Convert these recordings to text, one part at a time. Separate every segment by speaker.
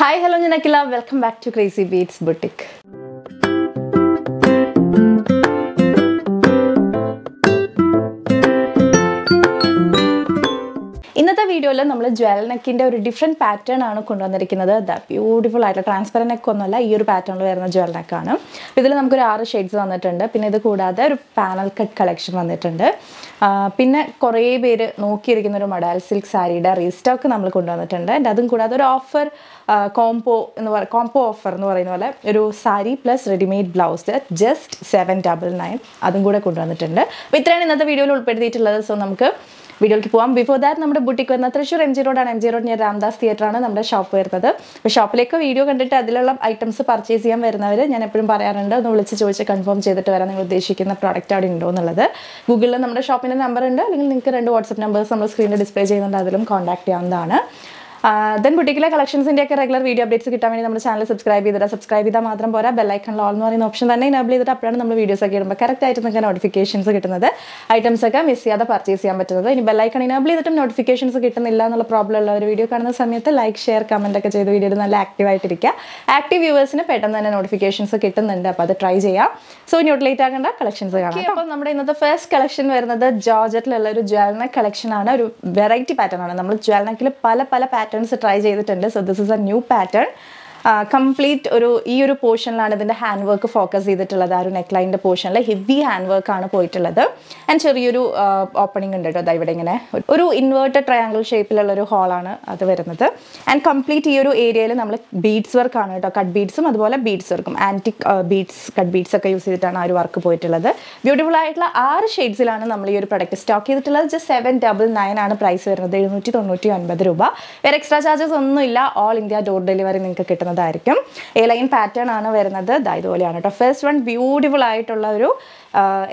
Speaker 1: Hi, hello, Janakila. Welcome back to Crazy Beats Boutique. In this video, we will jewel neck a different pattern. The beautiful transparent neck is a pattern of jewel neck. We have 6 shades of panel cut collection. പിന്നെ കുറേ പേര് നോക്കിയിരിക്കുന്ന ഒരു മഡാൽ silk സാരിയുടെ restock നമ്മൾ കൊണ്ടുവന്നിട്ടുണ്ട് and അതും കൂടാതെ ഒരു ഓഫർ കോംബോ ഓഫർ എന്ന് പറയുന്ന പോലെ ഒരു sari plus readymade blouse just 799 അതും കൂടെ കൊണ്ടുവന്നിട്ടുണ്ട് അപ്പോൾ ഇത്രയാണ് ഇന്നത്തെ വീഡിയോയിൽ ഉൾപ്പെടുത്തിയിട്ടുള്ളത് സോ നമുക്ക് വീഡിയോയിലേക്ക് പോകാം ബിഫോർ ദാറ്റ് നമ്മുടെ ബുട്ടിക്ക് വരുന്ന തൃശ്ശൂർ എം ജി റോഡാണ് എം ജി റോഡ് ഞാൻ രാംദാസ് തിയേറ്ററാണ് നമ്മുടെ ഷോപ്പ് വരുന്നത് അപ്പോൾ ഷോപ്പിലേക്ക് വീഡിയോ കണ്ടിട്ട് അതിലുള്ള ഐറ്റംസ് പർച്ചേസ് ചെയ്യാൻ വരുന്നവർ ഞാൻ എപ്പോഴും പറയാറുണ്ട് ഒന്ന് വിളിച്ച് ചോദിച്ച് കൺഫേം ചെയ്തിട്ട് വരാൻ നിങ്ങൾ ഉദ്ദേശിക്കുന്ന പ്രോഡക്റ്റ് അവിടെ ഉണ്ടോ എന്നുള്ളത് ഗൂഗിളിൽ നമ്മുടെ ഷോപ്പിൻ്റെ നമ്പർ ഉണ്ട് അല്ലെങ്കിൽ നിങ്ങൾക്ക് 2 വാട്സ്ആപ്പ് നമ്പേഴ്സ് നമ്മൾ സ്ക്രീനിൽ ഡിസ്പ്ലേ ചെയ്യുന്നുണ്ട് അതിലും കോൺടാക്ട് ചെയ്യാവുന്നതാണ് then ബുട്ടിക്കിലെ കളക്ഷൻസിൻ്റെ ഒക്കെ റെഗുലർ വീഡിയോ അപ്ഡേറ്റ്സ് കിട്ടാൻ വേണ്ടി നമ്മുടെ ചാനൽ സബ്സ്ക്രൈബ് ചെയ്താൽ മാത്രം പോരാ ബെൽ ഐക്കണിൽ ഓൾ എന്ന് പറയുന്ന ഓപ്ഷൻ തന്നെ എനേബിൾ ചെയ്തിട്ട് അപ്പോഴാണ് നമ്മൾ വീഡിയോസ് ഒക്കെ ഇടുമ്പോൾ കറക്റ്റ് ആയിട്ട് നിങ്ങൾക്ക് നോട്ടിഫിക്കേഷൻസ് കിട്ടുന്നത് ഐറ്റംസ് ഒക്കെ മിസ് ചെയ്യാതെ പർച്ചേസ് ചെയ്യാൻ പറ്റുന്നത് ഇനി ബെൽ ഐക്കൺ എനേബിൾ ചെയ്തിട്ടും നോട്ടിഫിക്കേഷൻസ് കിട്ടുന്നില്ല എന്നുള്ള പ്രോബ്ലം ഉള്ള ഒരു വീഡിയോ കാണുന്ന സമയത്ത് ലൈക്ക് ഷെയർ കമൻറ്റ് ഒക്കെ ചെയ്ത് വീഡിയോയിൽ നല്ല ആക്റ്റീവ് ആയിട്ടിരിക്കുക ആക്റ്റീവ് വ്യൂവേഴ്സിന് പെട്ടെന്ന് തന്നെ നോട്ടിഫിക്കേഷൻസ് കിട്ടുന്നുണ്ട് അപ്പോൾ അത് ട്രൈ ചെയ്യാം സോ ഇനി ലേറ്റ് ആകേണ്ട കളക്ഷൻസ് കാണാം അപ്പോൾ നമ്മുടെ ഇന്നത്തെ ഫസ്റ്റ് കളക്ഷൻ വരുന്നത് ജോർജറ്റിലുള്ള ഒരു ജ്വൽ നെക്ക് കളക്ഷൻ ആണ് ഒരു വെറൈറ്റി പാറ്റേൺ ആണ് നമ്മൾ ജ്വൽ നെക്കിൽ പല പാറ്റേൺസ് ട്രൈ ചെയ്തിട്ടുണ്ട് so this is a new pattern complete ഈ ഒരു പോർഷനിലാണ് ഇതിൻ്റെ ഹാൻഡ് വർക്ക് ഫോക്കസ് ചെയ്തിട്ടുള്ളത് ആ ഒരു നെക്ക് ലൈനിൻ്റെ പോർഷനിൽ ഹെവി ഹാൻഡ് വർക്കാണ് പോയിട്ടുള്ളത് ആൻഡ് ചെറിയൊരു ഓപ്പണിംഗ് ഉണ്ട് കേട്ടോ അതായത് ഇവിടെ ഇങ്ങനെ ഒരു ഇൻവേർട്ടഡ് ട്രയാങ്കിൾ ഷേപ്പിലുള്ള ഒരു ഹോളാണ് അത് വരുന്നത് ആൻഡ് കംപ്ലീറ്റ് ഈ ഒരു ഏരിയയിൽ നമ്മൾ ബീഡ്സ് വർക്കാണ് കേട്ടോ കട്ട് ബീഡ്സും അതുപോലെ ബീഡ്സ് വർക്കും ആൻറ്റിക് ബീഡ്സ് കട്ട് ബീഡ്സ് ഒക്കെ യൂസ് ചെയ്തിട്ടാണ് ആ ഒരു വർക്ക് പോയിട്ടുള്ളത് ബ്യൂട്ടിഫുൾ ആയിട്ടുള്ള 6 ഷെയ്ഡ്സിലാണ് നമ്മൾ ഈ ഒരു പ്രൊഡക്റ്റ് സ്റ്റോക്ക് ചെയ്തിട്ടുള്ളത് ജസ്റ്റ് 799 ആണ് പ്രൈസ് വരുന്നത് 799 രൂപ വേറെ എക്സ്ട്രാ ചാർജസ് ഒന്നുമില്ല ഓൾ ഇന്ത്യ ഡോർ ഡെലിവറി നിങ്ങൾക്ക് കിട്ടുന്നത് ആയിരിക്കും എ ലൈൻ പാറ്റേൺ ആണ് വരുന്നത് ഇതുപോലെയാണ് കേട്ടോ ഫസ്റ്റ് വൺ ബ്യൂട്ടിഫുൾ ആയിട്ടുള്ള ഒരു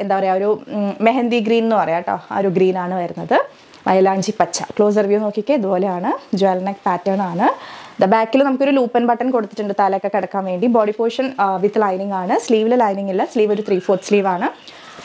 Speaker 1: എന്താ പറയുക ഒരു മെഹന്തി ഗ്രീൻ എന്ന് പറയാം കേട്ടോ ആ ഒരു ഗ്രീൻ ആണ് വരുന്നത് മൈലാഞ്ചി പച്ച ക്ലോസർ വ്യൂ നോക്കിക്കേ ഇതുപോലെയാണ് ജ്വൽ നെക്ക് പാറ്റേൺ ആണ് ബാക്കിൽ നമുക്കൊരു ലൂപ്പൻ ബട്ടൺ കൊടുത്തിട്ടുണ്ട് തലയൊക്കെ കിടക്കാൻ വേണ്ടി ബോഡി പോർഷൻ വിത്ത് ലൈനിങ് ആണ് സ്ലീവിൽ ലൈനിങ് ഇല്ല സ്ലീവ് ഒരു 3/4 സ്ലീവ് ആണ്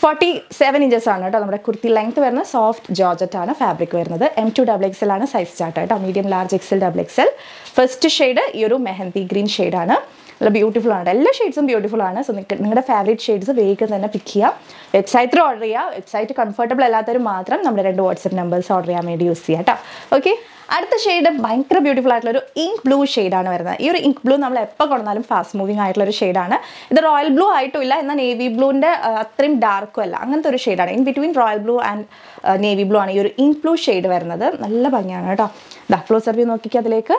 Speaker 1: 47 ഇഞ്ചസ് ആണ് കേട്ടോ നമ്മുടെ കുർത്തി ലെങ്ത് വരുന്നത് സോഫ്റ്റ് ജോർജറ്റ് ആണ് ഫാബ്രിക് വരുന്നത് M2 XXL ആണ് സൈസ് ചാർട്ട് കേട്ടോ medium large XL XXL first shade ഈ ഒരു മെഹന്തി ഗ്രീൻ ഷെയ്ഡാണ് നല്ല ബ്യൂട്ടിഫുൾ ആണ് എല്ലാ ഷെയ്ഡ്സും ബ്യൂട്ടിഫുൾ ആണ് സോ നിങ്ങളുടെ ഫേവറേറ്റ് ഷെയ്ഡ്സ് വേഗം തന്നെ പിക്ക് ചെയ്യുക വെബ്സൈറ്റിൽ ഓർഡർ ചെയ്യുക വെബ്സൈറ്റ് കംഫർട്ടബിൾ അല്ലാത്തവർ മാത്രം നമ്മുടെ 2 വാട്സ്ആപ്പ് നമ്പേഴ്സ് ഓർഡർ ചെയ്യാൻ വേണ്ടി യൂസ് ചെയ്യാം കേട്ടോ ഓക്കെ അടുത്ത ഷെയ്ഡ് ഭയങ്കര ബ്യൂട്ടിഫുൾ ആയിട്ടുള്ള ഒരു ഇങ്ക് ബ്ലൂ ഷെയ്ഡാണ് വരുന്നത് ഈ ഒരു ഇങ്ക് ബ്ലൂ നമ്മൾ എപ്പോൾ കൊണ്ടാലും ഫാസ്റ്റ് മൂവിങ് ആയിട്ടുള്ള ഒരു ഷെയ്ഡാണ് ഇത് റോയൽ ബ്ലൂ ആയിട്ടും ഇല്ല എന്നാൽ നേവി ബ്ലൂവിൻ്റെ അത്രയും ഡാർക്കും അല്ല അങ്ങനത്തെ ഒരു ഷെയ്ഡാണ് in between royal blue and navy blue ആണ് ഈ ഒരു ഇങ്ക് ബ്ലൂ ഷെയ്ഡ് വരുന്നത് നല്ല ഭംഗിയാണ് കേട്ടോ ക്ലോസർ വ്യൂ നോക്കിക്കുക അതിലേക്ക്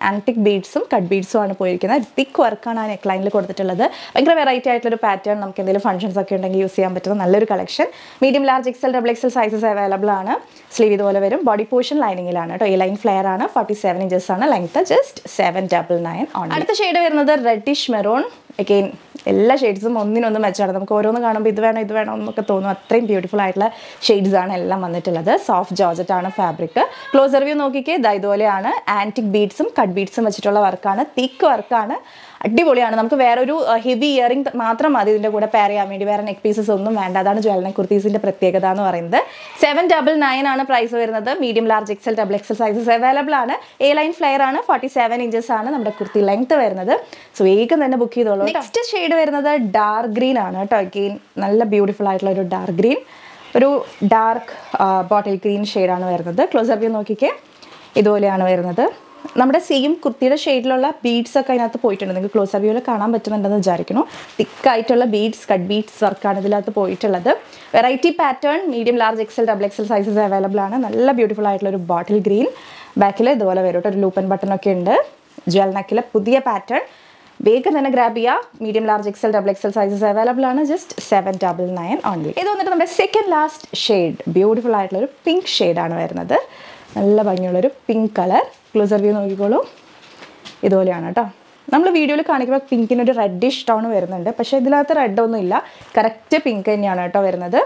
Speaker 1: ആൻറ്റിക് ബീഡ്സും കട്ട് ബീഡ്സും ആണ് പോയിരിക്കുന്നത് തിക്ക് വർക്കാണ് ആ നെക്ക് ലൈനിൽ കൊടുത്തിട്ടുള്ളത് ഭയങ്കര വെറൈറ്റി ആയിട്ടുള്ളൊരു പാറ്റേൺ നമുക്ക് എന്തെങ്കിലും ഫംഗ്ഷൻസ് ഒക്കെ ഉണ്ടെങ്കിൽ യൂസ് ചെയ്യാൻ പറ്റുന്ന നല്ലൊരു collection medium large XL XXL sizes available ആണ് സ്ലീവ് ഇതുപോലെ വരും ബോഡി പോർഷൻ ലൈനിങ്ങിലാണ് കേട്ടോ ഈ ലൈൻ ഫ്ലെയർ ആണ് 47 ഇഞ്ചസ് ആണ് ലെങ്ത് ജസ്റ്റ് 799 ഓൺ അടുത്ത ഷെയ്ഡ് വരുന്നത് റെഡിഷ് മെറൂൺ അഗെയിൻ എല്ലാ ഷെയ്ഡ്സും ഒന്നിനൊന്നും മെച്ചമാണ് നമുക്ക് ഓരോന്ന് കാണുമ്പോൾ ഇത് വേണം എന്നൊക്കെ തോന്നും അത്രയും ബ്യൂട്ടിഫുൾ ആയിട്ടുള്ള ഷെയ്ഡ്സ് ആണ് എല്ലാം വന്നിട്ടുള്ളത് സോഫ്റ്റ് ജോർജറ്റ് ആണ് ഫാബ്രിക് ക്ലോസർ വ്യൂ നോക്കിക്കേ ഇതുപോലെയാണ് ആൻറ്റിക് ബീഡ്സും കട്ട് ബീഡ്സും വെച്ചിട്ടുള്ള വർക്കാണ് തിക്ക് വർക്കാണ് അടിപൊളിയാണ് നമുക്ക് വേറൊരു ഹെവി ഇയറിംഗ് മാത്രം മതി ഇതിൻ്റെ കൂടെ പെയർ ചെയ്യാൻ വേണ്ടി വേറെ നെക്ക് പീസസ് ഒന്നും വേണ്ട അതാണ് ജ്വൽ നെക്ക് കുർത്തീസിൻ്റെ പ്രത്യേകത എന്ന് പറയുന്നത് 799 ആണ് പ്രൈസ് വരുന്നത് medium large XL XXL sizes available ആണ് എ ലൈൻ ഫ്ലെയർ ആണ് 47 ഇഞ്ചസ് ആണ് നമ്മുടെ കുർത്തി ലെങ്ത് വരുന്നത് സോ വേഗം തന്നെ ബുക്ക് ചെയ്തോളൂ നെക്സ്റ്റ് ഷെയ്ഡ് വരുന്നത് ഡാർക്ക് ഗ്രീൻ ആണ് കേട്ടോ അഗെയിൻ നല്ല ബ്യൂട്ടിഫുൾ ആയിട്ടുള്ള ഒരു ഡാർക്ക് ഗ്രീൻ ഒരു ഡാർക്ക് ബോട്ടിൽ ഗ്രീൻ ഷെയ്ഡാണ് വരുന്നത് ക്ലോസർ വ്യൂ നോക്കിക്കേ ഇതുപോലെയാണ് വരുന്നത് നമ്മുടെ സെയിം കുർത്തിയുടെ ഷെയ്ഡിലുള്ള ബീഡ്സ് ഒക്കെ അതിനകത്ത് പോയിട്ടുണ്ട് നിങ്ങൾക്ക് ക്ലോസർ വ്യൂവിൽ കാണാൻ പറ്റുന്നുണ്ടെന്ന് വിചാരിക്കുന്നു തിക്കായിട്ടുള്ള ബീഡ്സ് കട്ട് ബീഡ്സ് വർക്കാണ് ഇതിനകത്ത് പോയിട്ടുള്ളത് variety pattern medium large XL XXL sizes available ആണ് നല്ല ബ്യൂട്ടിഫുൾ ആയിട്ടുള്ള ഒരു ബോട്ടിൽ ഗ്രീൻ ബാക്കിൽ ഇതുപോലെ വരും ഒരു ലൂപ്പൻ ബട്ടൺ ഒക്കെ ഉണ്ട് ജ്വൽ നെക്കിലെ പുതിയ പാറ്റേൺ വേഗം തന്നെ ഗ്രാബ് ചെയ്യുക medium large XL XXL sizes available ആണ് ജസ്റ്റ് 799 ഓൺലി ഇത് വന്നിട്ട് നമ്മുടെ സെക്കൻഡ് ലാസ്റ്റ് ഷെയ്ഡ് ബ്യൂട്ടിഫുൾ ആയിട്ടുള്ള ഒരു പിങ്ക് ഷെയ്ഡാണ് വരുന്നത് നല്ല ഭംഗിയുള്ളൊരു പിങ്ക് കളർ ക്ലോസർ വ്യൂ നോക്കിക്കോളൂ ഇതുപോലെയാണ് കേട്ടോ നമ്മൾ വീഡിയോയിൽ കാണിക്കുമ്പോൾ പിങ്കിനൊരു റെഡിഷ് ടോൺ വരുന്നുണ്ട് പക്ഷേ ഇതിനകത്ത് റെഡൊന്നും ഇല്ല കറക്റ്റ് പിങ്ക് തന്നെയാണ് കേട്ടോ വരുന്നത്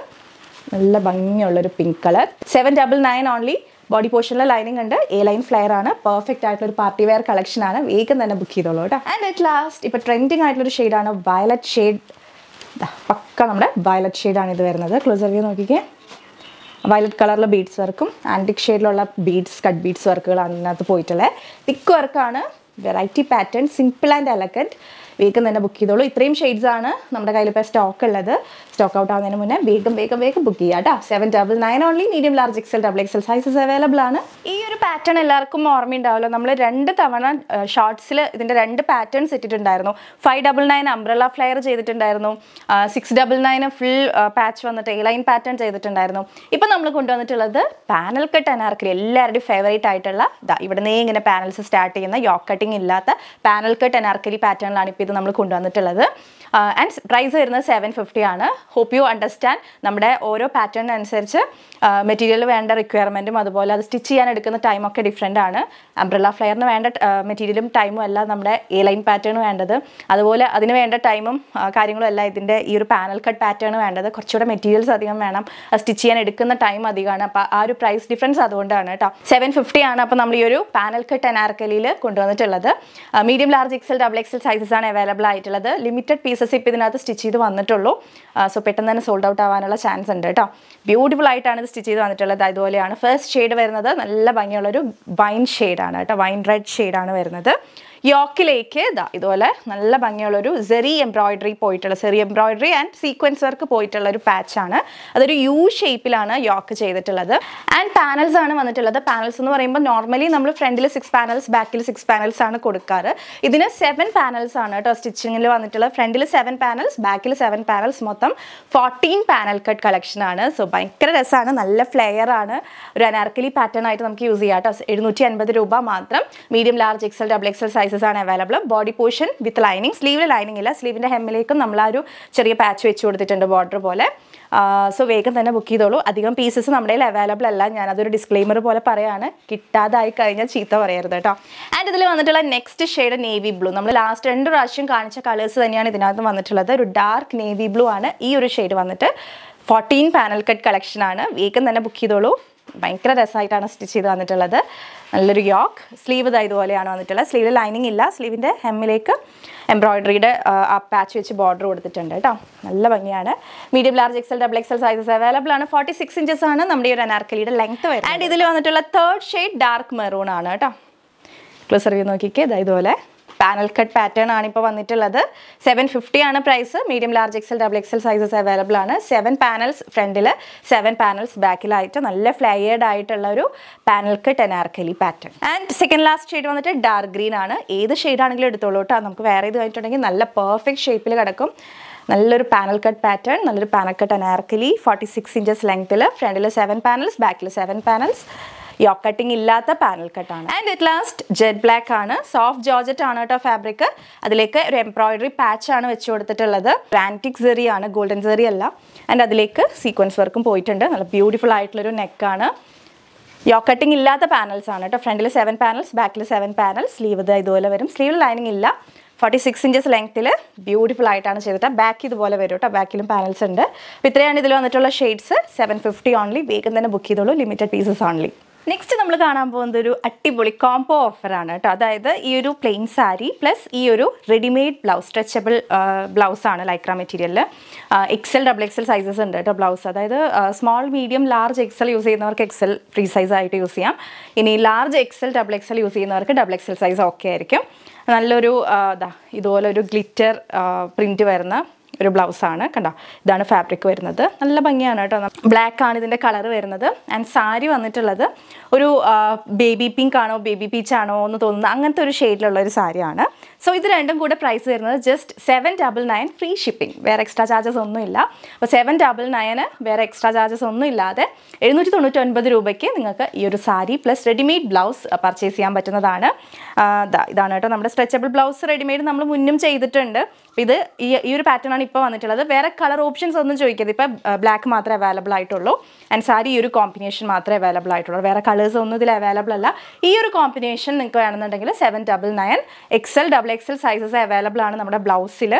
Speaker 1: നല്ല ഭംഗിയുള്ളൊരു പിങ്ക് കളർ 799 ഓൺലി ബോഡി പോർഷനിലെ ലൈനിങ് ഉണ്ട് എ ലൈൻ ഫ്ലെയർ ആണ് പെർഫെക്റ്റ് ആയിട്ടുള്ള ഒരു പാർട്ടി വെയർ കളക്ഷൻ ആണ് വേഗം തന്നെ ബുക്ക് ചെയ്തോളൂ കേട്ടോ ആൻഡ് അറ്റ് ലാസ്റ്റ് ഇപ്പോൾ ട്രെൻഡിങ് ആയിട്ടുള്ളൊരു ഷെയ്ഡാണ് വയലറ്റ് ഷെയ്ഡ് പക്ക നമ്മുടെ വയലറ്റ് ഷെയ്ഡാണ് ഇത് വരുന്നത് ക്ലോസർ വ്യൂ നോക്കിക്കേ വയലറ്റ് കളറിലെ ബീഡ്സ് വർക്കും ആൻറ്റിക് ഷെയ്ഡിലുള്ള ബീഡ്സ് കട്ട് ബീഡ്സ് വർക്കുകളാണ് ഇതിനകത്ത് പോയിട്ടുള്ളത് തിക്ക് വർക്കാണ് variety pattern, simple and elegant. വേഗം തന്നെ ബുക്ക് ചെയ്തോളൂ. ഇത്രയും ഷെയ്ഡ്സ് ആണ് നമ്മുടെ കയ്യിൽ ഇപ്പോൾ സ്റ്റോക്ക് ഉള്ളത്. സ്റ്റോക്ക് ഔട്ട് ആവുന്നതിന് മുന്നേ വേഗം ബുക്ക് ചെയ്യാം കേട്ടോ. 799 only. Medium, large, XL, double XL sizes available ആണ്. ഈ ഒരു പാറ്റേൺ എല്ലാവർക്കും ഓർമ്മയുണ്ടാവുമല്ലോ. നമ്മൾ 2 തവണ ഷോർട്സിൽ ഇതിൻ്റെ 2 പാറ്റേൺസ് ഇട്ടിട്ടുണ്ടായിരുന്നു. 599 അംബ്രല്ല ഫ്ലെയർ ചെയ്തിട്ടുണ്ടായിരുന്നു. 699 ഫുൾ പാച്ച് വന്നിട്ട് എ ലൈൻ പാറ്റേൺ ചെയ്തിട്ടുണ്ടായിരുന്നു. ഇപ്പം നമ്മൾ കൊണ്ടുവന്നിട്ടുള്ളത് പാനൽ കട്ട് അനാർക്കലി, എല്ലാവരുടെയും ഫേവറേറ്റ് ആയിട്ടുള്ള ഇവിടുന്ന് ഇങ്ങനെ പാനൽസ് സ്റ്റാർട്ട് ചെയ്യുന്ന യോക്ക് കട്ടിങ് ഇല്ലാത്ത പാനൽ കട്ട് അനാർക്കലി പാറ്റേണിലാണ് ഇപ്പോൾ ഇത് നമ്മൾ കൊണ്ടുവന്നിട്ടുള്ളത്. ആൻഡ് പ്രൈസ് വരുന്നത് 750 ആണ്. Hope you understand. നമ്മുടെ ഓരോ പാറ്റേണിനനുസരിച്ച് മെറ്റീരിയൽ വേണ്ട റിക്വയർമെൻറ്റും അതുപോലെ അത് സ്റ്റിച്ച് ചെയ്യാൻ എടുക്കുന്ന ടൈമൊക്കെ ഡിഫറെൻ്റ് ആണ്. അംബ്രല്ല ഫ്ലെയറിന് വേണ്ട മെറ്റീരിയലും ടൈമും അല്ല നമ്മുടെ എ ലൈൻ പാറ്റേൺ വേണ്ടത്. അതുപോലെ അതിന് വേണ്ട ടൈമും കാര്യങ്ങളും അല്ല ഇതിൻ്റെ ഈ ഒരു പാനൽ കട്ട് പാറ്റേൺ വേണ്ടത്. കുറച്ചുകൂടെ മെറ്റീരിയൽസ് അധികം വേണം, സ്റ്റിച്ച് ചെയ്യാൻ എടുക്കുന്ന ടൈം അധികമാണ്. അപ്പോൾ ആ ഒരു പ്രൈസ് ഡിഫറൻസ് അതുകൊണ്ടാണ് കേട്ടോ. 750 ആണ് അപ്പോൾ നമ്മൾ ഈ ഒരു പാനൽ കട്ട് അനാർക്കലിയിൽ കൊണ്ടുവന്നിട്ടുള്ളത്. Medium, large, XL, double XL sizes ആണ് അവൈലബിൾ ആയിട്ടുള്ളത്. ലിമിറ്റഡ് പീസസ് ഇപ്പോൾ ഇതിനകത്ത് സ്റ്റിച്ച് ചെയ്ത് വന്നിട്ടുള്ളൂ. സോ പെട്ടെന്ന് തന്നെ സോൾഡ് ഔട്ട് ആവാനുള്ള ചാൻസ് ഉണ്ട് കേട്ടോ. ബ്യൂട്ടിഫുൾ ആയിട്ടാണ് ഇത് സ്റ്റിച്ച് ചെയ്ത് വന്നിട്ടുള്ളത്. അതുപോലെയാണ് ഫസ്റ്റ് ഷെയ്ഡ് വരുന്നത്. നല്ല ഭംഗിയുള്ളൊരു വൈൻ ഷെയ്ഡാണ് കേട്ടോ. വൈൻ റെഡ് ഷെയ്ഡാണ് വരുന്നത്. യോക്കിലേക്ക് ഇതുപോലെ നല്ല ഭംഗിയുള്ളൊരു സെറി എംബ്രോയിഡറി പോയിട്ടുള്ള, സെറി എംബ്രോയിഡറി ആൻഡ് സീക്വൻസ് വർക്ക് പോയിട്ടുള്ള ഒരു പാച്ചാണ്. അതൊരു യു ഷേപ്പിലാണ് യോക്ക് ചെയ്തിട്ടുള്ളത്. ആൻഡ് പാനൽസ് ആണ് വന്നിട്ടുള്ളത്. പാനൽസ് എന്ന് പറയുമ്പോൾ നോർമലി നമ്മൾ ഫ്രണ്ടിൽ 6 പാനൽസ്, ബാക്കിൽ 6 പാനൽസ് ആണ് കൊടുക്കാറ്. ഇതിന് 7 പാനൽസ് ആണ് കേട്ടോ സ്റ്റിച്ചിങ്ങിൽ വന്നിട്ടുള്ളത്. ഫ്രണ്ടിൽ 7 പാനൽസ്, ബാക്കിൽ 7 പാനൽസ്, മൊത്തം 14 പാനൽ കട്ട് കളക്ഷൻ ആണ്. സോ ഭയങ്കര രസമാണ്, നല്ല ഫ്ലെയർ ആണ്. ഒരു അനാർക്കലി പാറ്റേൺ ആയിട്ട് നമുക്ക് യൂസ് ചെയ്യാം കേട്ടോ. 750 രൂപ മാത്രം. Medium, large, XL, double XL sizes ആണ് available. Body portion with lining. സ്ലീവിൽ ലൈനിങ് ഇല്ല. സ്ലീവിൻ്റെ ഹെമ്മിലേക്കും നമ്മൾ ആ ഒരു ചെറിയ പാച്ച് വെച്ച് കൊടുത്തിട്ടുണ്ട് ബോർഡർ പോലെ. സോ വേഗം തന്നെ ബുക്ക് ചെയ്തോളൂ. അധികം പീസസ് നമ്മുടെ കയ്യിൽ അവൈലബിൾ അല്ല. ഞാനതൊരു ഡിസ്ക്ലെയിമർ പോലെ പറയാണ്, കിട്ടാതായി കഴിഞ്ഞാൽ ചീത്ത പറയരുത് കേട്ടോ. ആൻഡ് ഇതിൽ വന്നിട്ടുള്ള നെക്സ്റ്റ് ഷെയ്ഡ് നേവി ബ്ലൂ. നമ്മൾ ലാസ്റ്റ് 2 പ്രാവശ്യം കാണിച്ച കളേഴ്സ് തന്നെയാണ് ഇതിനകത്ത് വന്നിട്ടുള്ളത്. ഒരു ഡാർക്ക് നേവി ബ്ലൂ ആണ് ഈ ഒരു ഷെയ്ഡ് വന്നിട്ട്. 14 പാനൽ കട്ട് കളക്ഷൻ ആണ്. വേഗം തന്നെ ബുക്ക് ചെയ്തോളൂ. ഭയങ്കര രസമായിട്ടാണ് സ്റ്റിച്ച് ചെയ്ത് വന്നിട്ടുള്ളത്. നല്ലൊരു യോക്ക്. സ്ലീവ് ഇതുപോലെയാണ് വന്നിട്ടുള്ളത്. സ്ലീവിൽ ലൈനിങ് ഇല്ല. സ്ലീവിൻ്റെ ഹെമ്മിലേക്ക് എംബ്രോയിഡറിയുടെ ആ പാച്ച് വെച്ച് ബോർഡർ കൊടുത്തിട്ടുണ്ട് കേട്ടോ. നല്ല ഭംഗിയാണ്. Medium, large, XL, double XL sizes available ആണ്. 46 ഇഞ്ചസ് ആണ് നമ്മുടെ ഈ ഒരു അനാർക്കലിയുടെ ലെങ്ത് വരുന്നത്. ആൻഡ് ഇതിൽ വന്നിട്ടുള്ള 3rd ഷെയ്ഡ് ഡാർക്ക് മെറൂൺ ആണ് കേട്ടോ. ക്ലോസർ വ്യൂ നോക്കിക്കേ. ഇതുപോലെ പാനൽ കട്ട് പാറ്റേൺ ആണ് ഇപ്പോൾ വന്നിട്ടുള്ളത്. 750 ആണ് price. Medium, large, XL, double XL sizes available ആണ്. 7 പാനൽസ് ഫ്രണ്ടിൽ, 7 പാനൽസ് ബാക്കിലായിട്ട് നല്ല ഫ്ലയേർഡ് ആയിട്ടുള്ള ഒരു panel cut Anarkali pattern. And second last shade വന്നിട്ട് ഡാർക്ക് ഗ്രീൻ ആണ്. ഏത് ഷെയ്ഡാണെങ്കിലും എടുത്തോളൂ കേട്ടോ. നമുക്ക് വേറെ ഇത് കഴിഞ്ഞിട്ടുണ്ടെങ്കിൽ നല്ല പെർഫെക്റ്റ് ഷേപ്പിൽ കിടക്കും. നല്ലൊരു പാനൽ കട്ട് പാറ്റേൺ, നല്ലൊരു പാനൽ കട്ട് അനാർക്കലി. 46 ഇഞ്ചസ് ലെങ്ത്തിൽ. ഫ്രണ്ടിൽ 7 പാനൽസ്, ബാക്കിൽ 7 പാനൽസ്. യോക്ക് കട്ടിങ് ഇല്ലാത്ത പാനൽ കട്ടാണ്. And at last jet black ആണ്. സോഫ്റ്റ് ജോർജറ്റ് ആണ് കേട്ടോ ഫാബ്രിക്. അതിലേക്ക് ഒരു എംബ്രോയിഡറി പാച്ച് ആണ് വെച്ച് കൊടുത്തിട്ടുള്ളത്. ആൻറ്റിക് സെറി ആണ്, ഗോൾഡൻ സെറി അല്ല. ആൻഡ് അതിലേക്ക് സീക്വൻസ് വർക്കും പോയിട്ടുണ്ട്. നല്ല ബ്യൂട്ടിഫുൾ ആയിട്ടുള്ളൊരു നെക്കാണ്. യോക്ക് കട്ടിങ് ഇല്ലാത്ത പാനൽസ് ആണ് കേട്ടോ. ഫ്രണ്ടിൽ 7 പാനൽസ്, ബാക്കിൽ 7 പാനൽസ്. സ്ലീവ് ഇതുപോലെ വരും. സ്ലീവിൽ ലൈനിങ് ഇല്ല. 46 ഇഞ്ചസ് ലെങ്ത്തിൽ ബ്യൂട്ടിഫുൾ ആയിട്ടാണ് ചെയ്തിട്ട്. ബാക്ക് ഇതുപോലെ വരും കേട്ടോ. ബാക്കിലും പാനൽസ് ഉണ്ട്. അപ്പോൾ ഇത്രയാണ് ഇതിൽ വന്നിട്ടുള്ള ഷെയ്ഡ്സ്. 750 ഓൺലി. വേഗം തന്നെ ബുക്ക് ചെയ്തോളൂ. Limited pieces only. നെക്സ്റ്റ് നമ്മൾ കാണാൻ പോകുന്നത് ഒരു അടിപൊളി കോംബോ ഓഫറാണ് കേട്ടോ. അതായത് ഈ ഒരു പ്ലെയിൻ സാരി പ്ലസ് ഈ ഒരു റെഡിമെയ്ഡ് ബ്ലൗസ്, സ്ട്രെച്ചബിൾ ബ്ലൗസാണ് ലൈക്ര മെറ്റീരിയലിൽ. എക്സൽ, ഡബിൾ എക്സൽ സൈസസ് ഉണ്ട് കേട്ടോ ബ്ലൗസ്. അതായത് small, medium, large XL use ചെയ്യുന്നവർക്ക് എക്സൽ ഫ്രീ സൈസ് ആയിട്ട് യൂസ് ചെയ്യാം. ഇനി large XL, double XL use ചെയ്യുന്നവർക്ക് ഡബിൾ എക്സൽ സൈസ് ഓക്കെ ആയിരിക്കും. നല്ലൊരു ഇതുപോലെ ഒരു ഗ്ലിറ്റർ പ്രിൻറ്റ് വരുന്ന ഒരു ബ്ലൗസാണ്. കണ്ടോ, ഇതാണ് ഫാബ്രിക് വരുന്നത്. നല്ല ഭംഗിയാണ് കേട്ടോ. ബ്ലാക്ക് ആണ് ഇതിൻ്റെ കളർ വരുന്നത്. ആൻഡ് സാരി വന്നിട്ടുള്ളത് ഒരു ബേബി പിങ്ക് ആണോ ബേബി പീച്ച് ആണോ എന്ന് തോന്നുന്ന അങ്ങനത്തെ ഒരു ഷെയ്ഡിലുള്ള ഒരു സാരിയാണ്. സോ ഇത് രണ്ടും കൂടെ പ്രൈസ് വരുന്നത് ജസ്റ്റ് 799 ഫ്രീ ഷിപ്പിംഗ്. വേറെ എക്സ്ട്രാ ചാർജസ് ഒന്നും ഇല്ല. അപ്പോൾ 799 വേറെ എക്സ്ട്രാ ചാർജസ് ഒന്നും ഇല്ലാതെ 799 രൂപയ്ക്ക് നിങ്ങൾക്ക് ഈ ഒരു sari plus readymade blouse purchase ചെയ്യാൻ പറ്റുന്നതാണ്. ഇതാണ് കേട്ടോ നമ്മുടെ സ്ട്രെച്ചബിൾ ബ്ലൗസ്. റെഡിമെയ്ഡ് നമ്മൾ മുന്നും ചെയ്തിട്ടുണ്ട്. ഇത് ഈ ഒരു പാറ്റേൺ ആണ് ഇപ്പോൾ വന്നിട്ടുള്ളത്. വേറെ കളർ ഓപ്ഷൻസ് ഒന്നും ചോദിക്കരുത്. ഇപ്പോൾ ബ്ലാക്ക് മാത്രമേ അവൈലബിൾ ആയിട്ടുള്ളൂ. ആൻഡ് സാരി ഈ ഒരു കോമ്പിനേഷൻ മാത്രമേ അവൈലബിൾ ആയിട്ടുള്ളൂ. വേറെ കളേഴ്സ് ഒന്നും ഇതിൽ അവൈലബിൾ അല്ല. ഈ ഒരു കോമ്പിനേഷൻ നിങ്ങൾക്ക് വേണമെന്നുണ്ടെങ്കിൽ 799 XL, double XL sizes available ആണ് നമ്മുടെ ബ്ലൗസിൽ.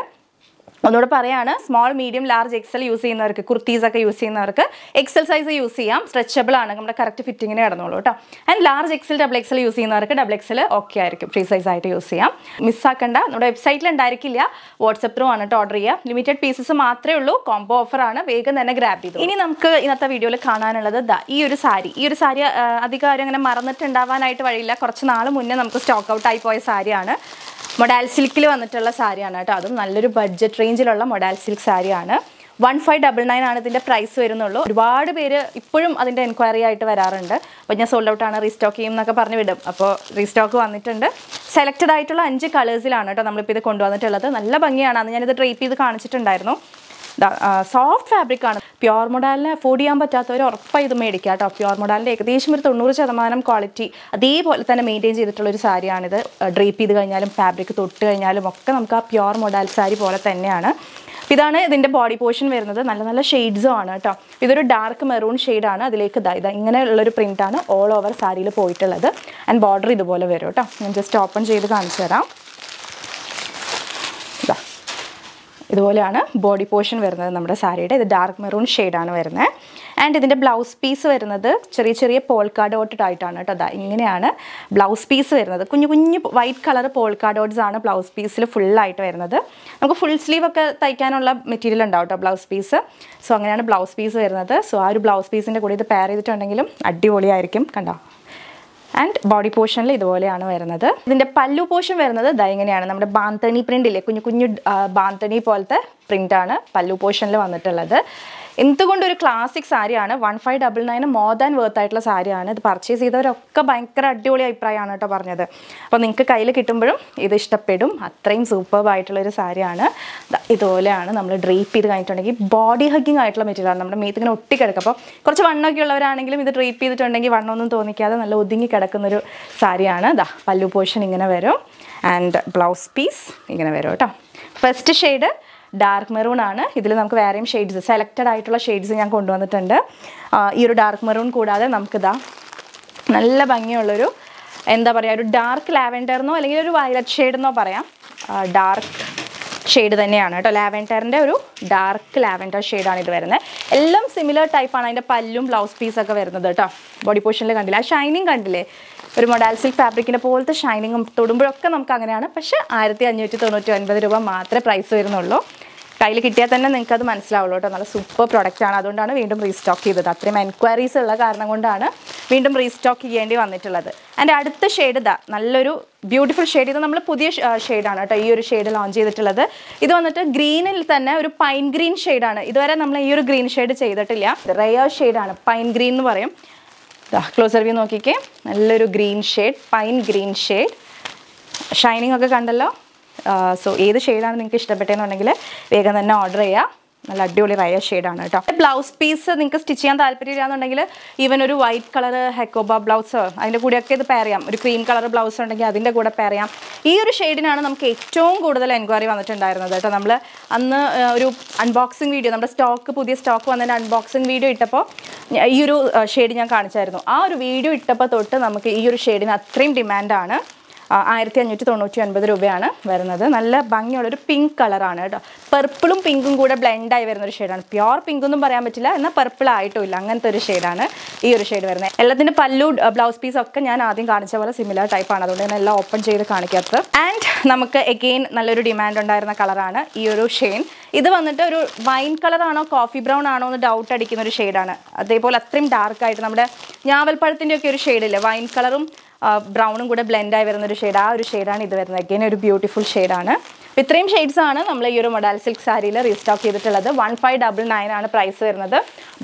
Speaker 1: ഒന്നുകൂടെ പറയാണ്, small medium large XL use ചെയ്യുന്നവർക്ക്, കുർത്തീസൊക്കെ യൂസ് ചെയ്യുന്നവർക്ക് എക്സൽ സൈസ് യൂസ് ചെയ്യാം, സ്ട്രെച്ചബിൾ ആണ്, നമ്മുടെ കറക്റ്റ് ഫിറ്റിങ്ങിന് കിടന്നോളൂ കേട്ടോ. And large XL double XL use ചെയ്യുന്നവർക്ക് ഡബിൾ എക്സൽ ഓക്കെ ആയിരിക്കും, ഫ്രീ സൈസ് ആയിട്ട് യൂസ് ചെയ്യാം. മിസ്സാക്കണ്ട, നമ്മുടെ വെബ്സൈറ്റിൽ ഉണ്ടായിരിക്കില്ല, വാട്സപ്പ് ത്രൂ ആണ് ഓർഡർ ചെയ്യുക. ലിമിറ്റഡ് പീസസ് മാത്രമേ ഉള്ളൂ, കോംബോ ഓഫർ ആണ്, വേഗം തന്നെ ഗ്രാബ് ചെയ്തു. ഇനി നമുക്ക് ഇന്നത്തെ വീഡിയോയിൽ കാണാനുള്ളത് ഈ ഒരു സാരി അധികം ആരും അങ്ങനെ മറന്നിട്ടുണ്ടാവാനായിട്ട് വഴിയില്ല, കുറച്ച് നാൾ മുന്നേ നമുക്ക് സ്റ്റോക്ക് ഔട്ട് ആയി പോയ സാരിയാണ്. മൊഡാൽ സിൽക്കിൽ വന്നിട്ടുള്ള സാരിയാണ് കേട്ടോ, അതും നല്ലൊരു ബഡ്ജറ്റ് റേഞ്ചിലുള്ള മൊഡാൽ സിൽക്ക് സാരിയാണ്. 1599 ആണ് ഇതിൻ്റെ പ്രൈസ് വരുന്നുള്ളൂ. ഒരുപാട് പേര് ഇപ്പോഴും അതിൻ്റെ എൻക്വയറി ആയിട്ട് വരാറുണ്ട്. അപ്പോൾ ഞാൻ സോൾഡ് ഔട്ടാണ്, റീസ്റ്റോക്ക് ചെയ്യും എന്നൊക്കെ പറഞ്ഞ് വിടും. അപ്പോൾ റീസ്റ്റോക്ക് വന്നിട്ടുണ്ട്. സെലക്റ്റഡ് ആയിട്ടുള്ള 5 കളേഴ്സിലാണ് കേട്ടോ നമ്മളിപ്പോൾ ഇത് കൊണ്ടുവന്നിട്ടുള്ളത്. നല്ല ഭംഗിയാണ്, അന്ന് ഞാനിത് ഡ്രേപ്പ് ചെയ്ത് കാണിച്ചിട്ടുണ്ടായിരുന്നു. സോഫ്റ്റ് ഫാബ്രിക് ആണ്. പ്യോർ മൊഡാലിനെ അഫോർഡ് ചെയ്യാൻ പറ്റാത്തവർ ഉറപ്പായി ഇത് മേടിക്കുക കേട്ടോ. പ്യോർ മൊഡാലിൻ്റെ ഏകദേശം ഒരു 90% ക്വാളിറ്റി അതേപോലെ തന്നെ മെയിൻറ്റെയിൻ ചെയ്തിട്ടുള്ളൊരു സാരിയാണിത്. ഡ്രേപ്പ് ചെയ്ത് കഴിഞ്ഞാലും ഫാബ്രിക് തൊട്ട് കഴിഞ്ഞാലും ഒക്കെ നമുക്ക് ആ പ്യോർ മൊഡാൽ സാരി പോലെ തന്നെയാണ്. ഇതാണ് ഇതിൻ്റെ ബോഡി പോർഷൻ വരുന്നത്. നല്ല നല്ല ഷെയ്ഡ്സും ആണ് കേട്ടോ. ഇതൊരു ഡാർക്ക് മെറൂൺ ഷെയ്ഡാണ്. അതിലേക്ക് ഇതാ ഇങ്ങനെയുള്ളൊരു പ്രിൻ്റാണ് ഓൾ ഓവർ സാരിയിൽ പോയിട്ടുള്ളത്. ആൻഡ് ബോർഡർ ഇതുപോലെ വരും കേട്ടോ. ഞാൻ ജസ്റ്റ് ഓപ്പൺ ചെയ്ത് കാണിച്ചു തരാം. ഇതുപോലെയാണ് ബോഡി പോർഷൻ വരുന്നത് നമ്മുടെ സാരിയുടെ. ഇത് ഡാർക്ക് മെറൂൺ ഷെയ്ഡാണ് വരുന്നത്. ആൻഡ് ഇതിൻ്റെ ബ്ലൗസ് പീസ് വരുന്നത് ചെറിയ ചെറിയ പോൾക്കാ ഡോട്ടഡ് ആയിട്ടാണ് കേട്ടോ. അതാ ഇങ്ങനെയാണ് ബ്ലൗസ് പീസ് വരുന്നത്. കുഞ്ഞു കുഞ്ഞു വൈറ്റ് കളർ പോൾക്കാ ഡോട്ട്സ് ആണ് ബ്ലൗസ് പീസിൽ ഫുള്ളായിട്ട് വരുന്നത്. നമുക്ക് ഫുൾ സ്ലീവ് ഒക്കെ തയ്ക്കാനുള്ള മെറ്റീരിയൽ ഉണ്ടാവും കേട്ടോ ബ്ലൗസ് പീസ്. സോ അങ്ങനെയാണ് ബ്ലൗസ് പീസ് വരുന്നത്. സോ ആ ഒരു ബ്ലൗസ് പീസിൻ്റെ കൂടെ ഇത് പെയർ ചെയ്തിട്ടുണ്ടെങ്കിലും അടിപൊളിയായിരിക്കും, കണ്ടോ. ആൻഡ് ബോഡി പോർഷനിൽ ഇതുപോലെയാണ് വരുന്നത്. ഇതിൻ്റെ പല്ലു പോർഷൻ വരുന്നത് ഇതാ ഇങ്ങനെയാണ്. നമ്മുടെ ബാന്തണി പ്രിൻ്റ് ഇല്ലേ, കുഞ്ഞു കുഞ്ഞു ബാന്തണി പോലത്തെ പ്രിൻ്റാണ് പല്ലു പോർഷനിൽ വന്നിട്ടുള്ളത്. എന്തുകൊണ്ടൊരു ക്ലാസിക് സാരിയാണ്. 1599 മോർ ദാൻ വർത്ത് ആയിട്ടുള്ള സാരിയാണ്. ഇത് പർച്ചേസ് ചെയ്തവരൊക്കെ ഭയങ്കര അടിപൊളി അഭിപ്രായമാണ് കേട്ടോ പറഞ്ഞത്. അപ്പോൾ നിങ്ങൾക്ക് കയ്യിൽ കിട്ടുമ്പോഴും ഇത് ഇഷ്ടപ്പെടും, അത്രയും സൂപ്പർബ് ആയിട്ടുള്ളൊരു സാരിയാണ്. ഇതുപോലെയാണ് നമ്മൾ ഡ്രേപ്പ് ചെയ്ത് കഴിഞ്ഞിട്ടുണ്ടെങ്കിൽ ബോഡി ഹഗ്ഗിങ് ആയിട്ടുള്ള മെറ്റീരിയലാണ്. നമ്മുടെ മേത്തിങ്ങനെ ഒട്ടിക്കിടക്കും. അപ്പോൾ കുറച്ച് വണ്ണമൊക്കെ ഉള്ളവരാണെങ്കിലും ഇത് ഡ്രേപ്പ് ചെയ്തിട്ടുണ്ടെങ്കിൽ വണ്ണമൊന്നും തോന്നിക്കാതെ നല്ല ഒതുങ്ങി കിടക്കുന്നൊരു സാരിയാണ്. പല്ലു പോർഷൻ ഇങ്ങനെ വരും. ആൻഡ് ബ്ലൗസ് പീസ് ഇങ്ങനെ വരും കേട്ടോ. ഫസ്റ്റ് ഷെയ്ഡ് ഡാർക്ക് മെറൂൺ ആണ്. ഇതിൽ നമുക്ക് വേറെയും ഷെയ്ഡ്സ്, സെലക്റ്റഡ് ആയിട്ടുള്ള ഷെയ്ഡ്സ് ഞാൻ കൊണ്ടുവന്നിട്ടുണ്ട്. ഈ ഒരു ഡാർക്ക് മെറൂൺ കൂടാതെ നമുക്കിതാ നല്ല ഭംഗിയുള്ളൊരു എന്താ പറയുക, ഒരു ഡാർക്ക് ലാവൻഡർന്നോ അല്ലെങ്കിൽ ഒരു വയലറ്റ് ഷെയ്ഡെന്നോ പറയാം. ഡാർക്ക് ഷെയ്ഡ് തന്നെയാണ് കേട്ടോ. ലാവൻഡറിൻ്റെ ഒരു ഡാർക്ക് ലാവൻഡർ ഷെയ്ഡാണ് ഇത് വരുന്നത്. എല്ലാം സിമിലർ ടൈപ്പാണ് അതിൻ്റെ പല്ലും ബ്ലൗസ് പീസൊക്കെ വരുന്നത് കേട്ടോ. ബോഡി പോർഷനിൽ കണ്ടില്ല, ആ ഷൈനിങ് കണ്ടില്ലേ, ഒരു മൊഡാൽ സിൽക്ക് ഫാബ്രിക്കിൻ്റെ പോലത്തെ ഷൈനിങ്ങും തൊടുമ്പോഴൊക്കെ നമുക്ക് അങ്ങനെയാണ്. പക്ഷേ 1599 രൂപ മാത്രമേ പ്രൈസ് വരുന്നുള്ളൂ. കയ്യിൽ കിട്ടിയാൽ തന്നെ നിങ്ങൾക്ക് അത് മനസ്സിലാവുള്ളൂ കേട്ടോ. നല്ല സൂപ്പർ പ്രൊഡക്റ്റാണ്. അതുകൊണ്ടാണ് വീണ്ടും റീസ്റ്റോക്ക് ചെയ്തത്. അത്രയും എൻക്വയറീസ് ഉള്ള കാരണം കൊണ്ടാണ് വീണ്ടും റീസ്റ്റോക്ക് ചെയ്യേണ്ടി വന്നിട്ടുള്ളത്. എൻ്റെ അടുത്ത ഷെയ്ഡ് നല്ലൊരു ബ്യൂട്ടിഫുൾ ഷെയ്ഡ്. ഇത് നമ്മൾ പുതിയ ഷെയ്ഡാണ് കേട്ടോ ഈ ഒരു ഷെയ്ഡ് ലോഞ്ച് ചെയ്തിട്ടുള്ളത്. ഇത് വന്നിട്ട് ഗ്രീനിൽ തന്നെ ഒരു പൈൻ ഗ്രീൻ ഷെയ്ഡാണ്. ഇതുവരെ നമ്മൾ ഈ ഒരു ഗ്രീൻ ഷെയ്ഡ് ചെയ്തിട്ടില്ല. റെയർ ഷെയ്ഡാണ്, പൈൻ ഗ്രീൻ എന്ന് പറയും. ക്ലോസർ വ്യൂ നോക്കിക്കേ, നല്ലൊരു green shade, pine green shade. Shining ഒക്കെ കണ്ടല്ലോ. സോ ഏത് ഷെയ്ഡാണ് നിങ്ങൾക്ക് ഇഷ്ടപ്പെട്ടതെന്നുണ്ടെങ്കിൽ വേഗം തന്നെ ഓർഡർ ചെയ്യുക. നല്ല അടിപൊളി റയർ ഷെയ്ഡാണ് കേട്ടോ. ബ്ലൗസ് പീസ് നിങ്ങൾക്ക് സ്റ്റിച്ച് ചെയ്യാൻ താല്പര്യമില്ലാന്നുണ്ടെങ്കിൽ ഈവൻ ഒരു വൈറ്റ് കളർ ഹെക്കോബ ബ്ലൗസ് അതിൻ്റെ കൂടെയൊക്കെ ഇത് പെയർ ചെയ്യാം. ഒരു ക്രീം കളർ ബ്ലൗസ് ഉണ്ടെങ്കിൽ അതിൻ്റെ കൂടെ പെയർ ചെയ്യാം. ഈ ഒരു ഷെയ്ഡിനാണ് നമുക്ക് ഏറ്റവും കൂടുതൽ എൻക്വയറി വന്നിട്ടുണ്ടായിരുന്നത് കേട്ടോ. നമ്മൾ അന്ന് ഒരു അൺബോക്സിങ് വീഡിയോ, നമ്മുടെ പുതിയ സ്റ്റോക്ക് വന്നതിൻ്റെ അൺബോക്സിങ് വീഡിയോ ഇട്ടപ്പോൾ ഈ ഒരു ഷെയ്ഡ് ഞാൻ കാണിച്ചായിരുന്നു. ആ ഒരു വീഡിയോ ഇട്ടപ്പോൾ തൊട്ട് നമുക്ക് ഈ ഒരു ഷെയ്ഡിന് അത്രയും ഡിമാൻഡാണ്. 1599 രൂപയാണ് വരുന്നത്. നല്ല ഭംഗിയുള്ളൊരു പിങ്ക് കളറാണ് കേട്ടോ. പർപ്പിളും പിങ്കും കൂടെ ബ്ലെൻഡായി വരുന്നൊരു ഷെയ്ഡാണ്. പ്യോർ പിങ്ക് ഒന്നും പറയാൻ പറ്റില്ല, എന്നാൽ പർപ്പിൾ ആയിട്ടുമില്ല, അങ്ങനത്തെ ഒരു ഷെയ്ഡാണ് ഈ ഒരു ഷെയ്ഡ് വരുന്നത്. എല്ലാത്തിൻ്റെ പല്ലു ബ്ലൗസ് പീസൊക്കെ ഞാൻ ആദ്യം കാണിച്ച പോലെ സിമിലർ ടൈപ്പാണ്. അതുകൊണ്ട് ഞാൻ എല്ലാം ഓപ്പൺ ചെയ്ത് കാണിക്കാത്തത്. ആൻഡ് നമുക്ക് എഗെയിൻ നല്ലൊരു ഡിമാൻഡ് ഉണ്ടായിരുന്ന കളറാണ് ഈ ഒരു ഷെയ്ഡ്. ഇത് വന്നിട്ട് ഒരു വൈൻ കളറാണോ കോഫി ബ്രൗൺ ആണോ എന്ന് ഡൗട്ട് അടിക്കുന്ന ഒരു ഷെയ്ഡാണ്. അതേപോലെ അത്രയും ഡാർക്കായിട്ട് നമ്മുടെ ഞാവൽപ്പഴത്തിൻ്റെ ഒക്കെ ഒരു ഷെയ്ഡില്ലേ, വൈൻ കളറും ബ്രൗണും കൂടെ ബ്ലെൻഡായി വരുന്നൊരു ഷെയ്ഡ്, ആ ഒരു ഷെയ്ഡാണ് ഇത് വരുന്നത്. അഗെയിൻ ഒരു ബ്യൂട്ടിഫുൾ ഷെയ്ഡാണ്. ഇത്രയും ഷെയ്ഡ്സാണ് നമ്മൾ ഈ ഒരു മൊഡാൽ സിൽക്ക് സാരിയിൽ റീസ്റ്റോക്ക് ചെയ്തിട്ടുള്ളത്. 1599 ആണ് പ്രൈസ് വരുന്നത്.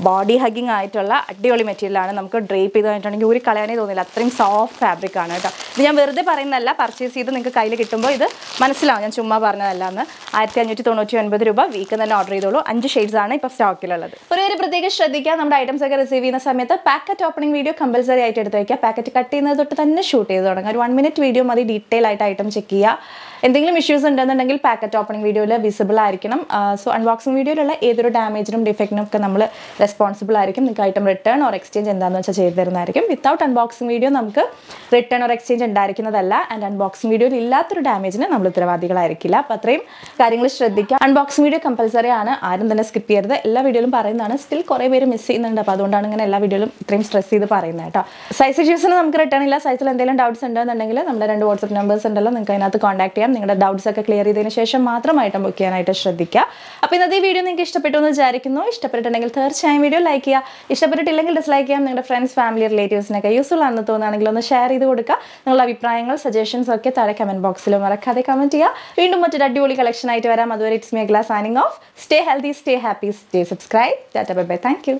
Speaker 1: ബോഡി ഹഗ്ഗിങ് ആയിട്ടുള്ള അടിപൊളി മെറ്റീരിയലാണ്. നമുക്ക് ഡ്രേപ്പ് ചെയ്ത് കഴിഞ്ഞിട്ടുണ്ടെങ്കിൽ ഒരു കളയാനേ തോന്നില്ല, അത്രയും സോഫ്റ്റ് ഫാബ്രിക് ആണ് കേട്ടോ. ഇത് ഞാൻ വെറുതെ പറയുന്നതല്ല, പർച്ചേസ് ചെയ്ത് നിങ്ങൾക്ക് കയ്യിൽ കിട്ടുമ്പോൾ ഇത് മനസ്സിലാവും, ഞാൻ ചുമ്മാ പറഞ്ഞതല്ല എന്ന്. 1599 രൂപ വീക്ക് തന്നെ ഓർഡർ ചെയ്തോളൂ. 5 ഷെയ്ഡ്സാണ് ഇപ്പോൾ സ്റ്റോക്കിലുള്ളത്. ഒരു പ്രത്യേകം ശ്രദ്ധിക്കുക, നമ്മുടെ ഐറ്റംസ് ഒക്കെ റിസീവ് ചെയ്യുന്ന സമയത്ത് പാക്കറ്റ് ഓപ്പണിംഗ് വീഡിയോ കമ്പൽസറി ആയിട്ട് എടുത്ത് വയ്ക്കുക. പാക്കറ്റ് കട്ട് ചെയ്യുന്നത് തൊട്ട് തന്നെ ഷൂട്ട് ചെയ്ത് തുടങ്ങുക. ഒരു 1 മിനിറ്റ് വീഡിയോ മതി, ഡീറ്റെയിൽ ആയിട്ട് ഐറ്റം ചെക്ക് ചെയ്യുക. എന്തെങ്കിലും ഇഷ്യൂസ് ഉണ്ടെന്നുണ്ടെങ്കിൽ പാക്കറ്റ് ഓപ്പണിംഗ് വീഡിയോയിൽ വിസിബിൾ ആയിരിക്കണം. സോ അൺബോക്സിംഗ് വീഡിയോയിലുള്ള ഏതൊരു ഡാമേജിനും ഡിഫക്റ്റിനും ഒക്കെ നമ്മൾ റെസ്പോൺസിബിൾ ആയിരിക്കും. നിങ്ങൾക്ക് ഐറ്റം റിട്ടേൺ ഓർ എക്സ്ചേഞ്ച് എന്താണെന്ന് വെച്ചാൽ ചെയ്തു തരുന്നതായിരിക്കും. വിത്തൗട്ട് അൺബോക്സിംഗ് വീഡിയോ നമുക്ക് റിട്ടേൺ ഓർ എക്സ്ചേഞ്ച് ഉണ്ടായിരിക്കുന്നതല്ല. ആൻഡ് അൺബോക്സിംഗ് വീഡിയോയിൽ ഇല്ലാത്തൊരു ഡാമേജിന് നമ്മൾ ഉത്തരവാദികളായിരിക്കില്ല. അപ്പോൾ അത്രയും കാര്യങ്ങൾ ശ്രദ്ധിക്കുക. അൺബോക്സിംഗ് വീഡിയോ കമ്പൽസറി ആണ്, ആരും തന്നെ സ്കിപ്പ് ചെയ്യരുത്. എല്ലാ വീഡിയോയിലും പറയുന്നതാണ്. സ്റ്റിൽ കുറേ പേര് മിസ് ചെയ്യുന്നുണ്ട്. അപ്പോൾ അതുകൊണ്ടാണ് ഇങ്ങനെ എല്ലാ വീഡിയോയിലും ഇത്രയും സ്ട്രെസ് ചെയ്ത് പറയുന്നത് കേട്ടോ. സൈസ് ഇഷ്യൂസിന് നമുക്ക് റിട്ടേൺ ഇല്ല. സൈസിൽ എന്തെങ്കിലും ഡൗട്ട്സ് ഉണ്ടെന്നുണ്ടെങ്കിൽ നമ്മുടെ 2 വാട്സ്ആപ്പ് നമ്പേഴ്സ് ഉണ്ടല്ലോ, നിങ്ങൾക്ക് അതിനകത്ത് കോൺടാക്ട് ചെയ്യാം. നിങ്ങളുടെ ഡൗട്ട്സ് ഒക്കെ ക്ലിയർ ചെയ്തതിന് ശേഷം മാത്രമായിട്ട് ബുക്ക് ചെയ്യാനായിട്ട് ശ്രദ്ധിക്കുക. അപ്പോൾ ഇന്നത്തെ ഈ വീഡിയോ നിങ്ങൾക്ക് ഇഷ്ടപ്പെട്ടു എന്ന് വിചാരിക്കുന്നു. ഇഷ്ടപ്പെട്ടിട്ടുണ്ടെങ്കിൽ തീർച്ചയായും വീഡിയോ ലൈക്ക് ചെയ്യുക. ഇഷ്ടപ്പെട്ടിട്ടില്ലെങ്കിൽ ഡിസ്ലൈക്ക് ചെയ്യാം. നിങ്ങളുടെ ഫ്രണ്ട്സ്, ഫാമിലി, റിലേറ്റീവ്സിനൊക്കെ യൂസ്ഫുൾ ആണെന്ന് തോന്നുകയാണെങ്കിൽ ഒന്ന് ഷെയർ ചെയ്ത് കൊടുക്കുക. നിങ്ങളുടെ അഭിപ്രായങ്ങൾ, സജഷൻസ് ഒക്കെ താഴെ കമന്റ് ബോക്സിൽ മറക്കാതെ കമന്റ് ചെയ്യുക. വീണ്ടും മറ്റൊരു അടിപൊളി കളക്ഷൻ ആയിട്ട് വരാം. അതുവരെ it's me Akhila signing off. Stay healthy, stay happy, stay subscribe. Tata bye bye. Thank you.